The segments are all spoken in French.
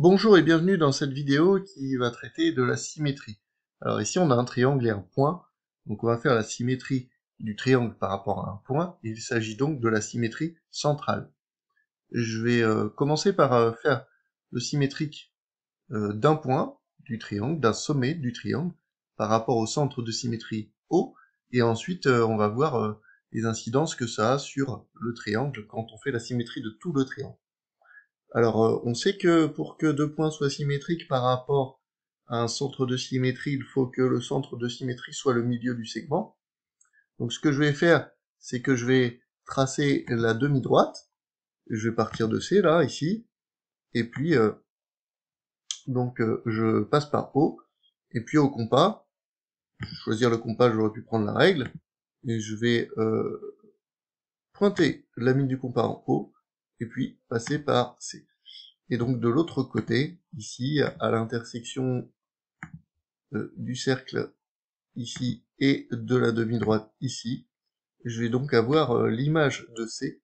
Bonjour et bienvenue dans cette vidéo qui va traiter de la symétrie. Alors ici on a un triangle et un point, donc on va faire la symétrie du triangle par rapport à un point, et il s'agit donc de la symétrie centrale. Je vais commencer par faire le symétrique d'un point du triangle, d'un sommet du triangle, par rapport au centre de symétrie O, et ensuite on va voir les incidences que ça a sur le triangle quand on fait la symétrie de tout le triangle. Alors, on sait que pour que deux points soient symétriques par rapport à un centre de symétrie, il faut que le centre de symétrie soit le milieu du segment. Donc ce que je vais faire, c'est que je vais tracer la demi-droite. Je vais partir de C, là, ici. Et puis, je passe par O. Et puis au compas, je vais choisir le compas, j'aurais pu prendre la règle. Et je vais pointer la mine du compas en haut. Et puis passer par C. Et donc de l'autre côté, ici, à l'intersection du cercle ici et de la demi-droite ici, je vais donc avoir l'image de C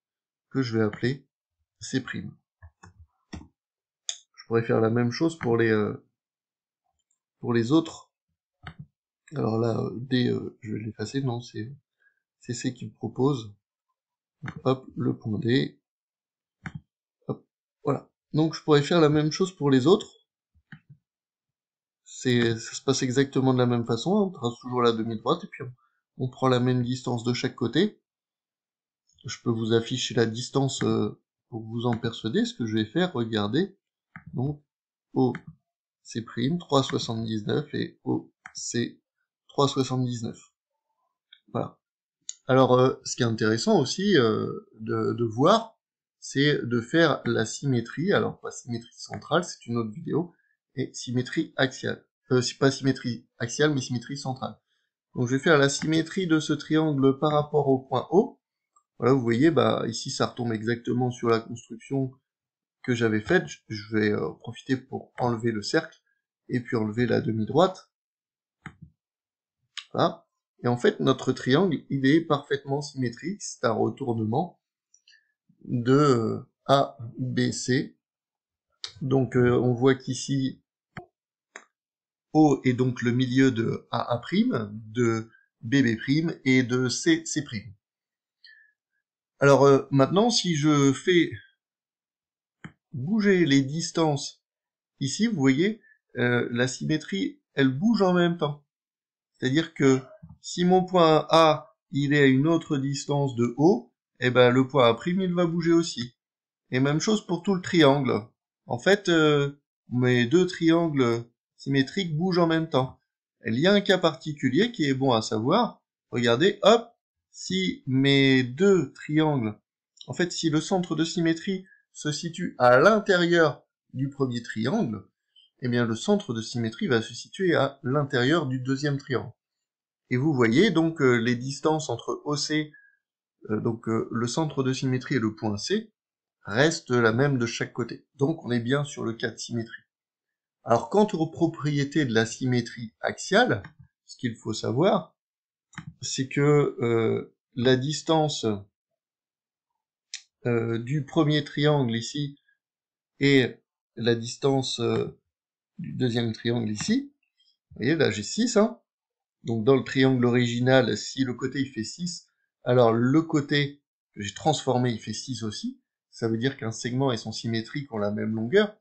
que je vais appeler C'. Je pourrais faire la même chose pour les autres. Alors là, D, je vais l'effacer, non, c'est C qui me propose. Donc, hop, le point D. Hop, voilà. Donc je pourrais faire la même chose pour les autres. Ça se passe exactement de la même façon, on trace toujours la demi-droite, et puis on prend la même distance de chaque côté. Je peux vous afficher la distance pour vous en persuader. Ce que je vais faire, regardez, donc OC' 3,79 et OC 3,79. Voilà. Alors, ce qui est intéressant aussi de voir, c'est de faire la symétrie, alors pas symétrie centrale, c'est une autre vidéo, et symétrie axiale. C'est pas symétrie axiale, mais symétrie centrale. Donc je vais faire la symétrie de ce triangle par rapport au point O. Voilà, vous voyez, bah ici ça retombe exactement sur la construction que j'avais faite. Je vais profiter pour enlever le cercle, et puis enlever la demi-droite. Voilà. Et en fait, notre triangle, il est parfaitement symétrique, c'est un retournement de A, B, C. Donc on voit qu'ici, O est donc le milieu de AA', de BB' et de C'. Alors maintenant, si je fais bouger les distances ici, vous voyez, la symétrie, elle bouge en même temps. C'est-à-dire que si mon point A, il est à une autre distance de O, eh ben le point A', il va bouger aussi. Et même chose pour tout le triangle. En fait, mes deux triangles symétriques bougent en même temps. Il y a un cas particulier qui est bon à savoir. Regardez, hop, si mes deux triangles, en fait, si le centre de symétrie se situe à l'intérieur du premier triangle, eh bien le centre de symétrie va se situer à l'intérieur du deuxième triangle. Et vous voyez donc les distances entre OC, le centre de symétrie et le point C, reste la même de chaque côté. Donc on est bien sur le cas de symétrie. Alors quant aux propriétés de la symétrie axiale, ce qu'il faut savoir, c'est que la distance du premier triangle ici et la distance du deuxième triangle ici, vous voyez là j'ai 6, hein. Donc dans le triangle original, si le côté il fait 6, alors le côté que j'ai transformé il fait 6 aussi. Ça veut dire qu'un segment et son symétrique ont la même longueur.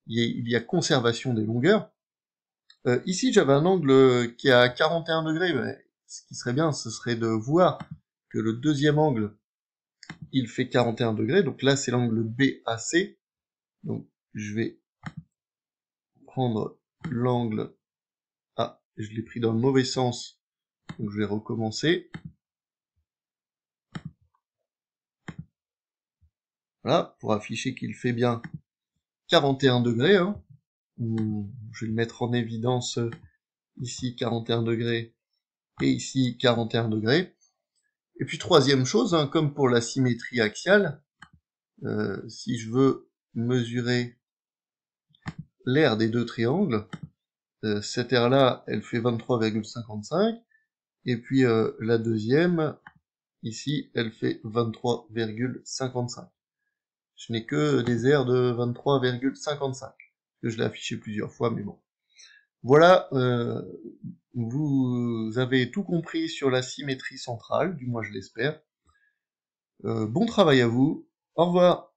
Il y a conservation des longueurs. Ici, j'avais un angle qui est à 41 degrés. Mais ce qui serait bien, ce serait de voir que le deuxième angle, il fait 41 degrés. Donc là, c'est l'angle BAC. Donc, je vais prendre l'angle... Ah, je l'ai pris dans le mauvais sens. Donc, je vais recommencer. Voilà, pour afficher qu'il fait bien 41 degrés. Hein. Je vais le mettre en évidence ici 41 degrés et ici 41 degrés. Et puis troisième chose, hein, comme pour la symétrie axiale, si je veux mesurer l'aire des deux triangles, cette aire-là, elle fait 23,55, et puis la deuxième, ici, elle fait 23,55. Je n'ai que des aires de 23,55. que je l'ai affiché plusieurs fois, mais bon. Voilà, vous avez tout compris sur la symétrie centrale, du moins je l'espère. Bon travail à vous, au revoir.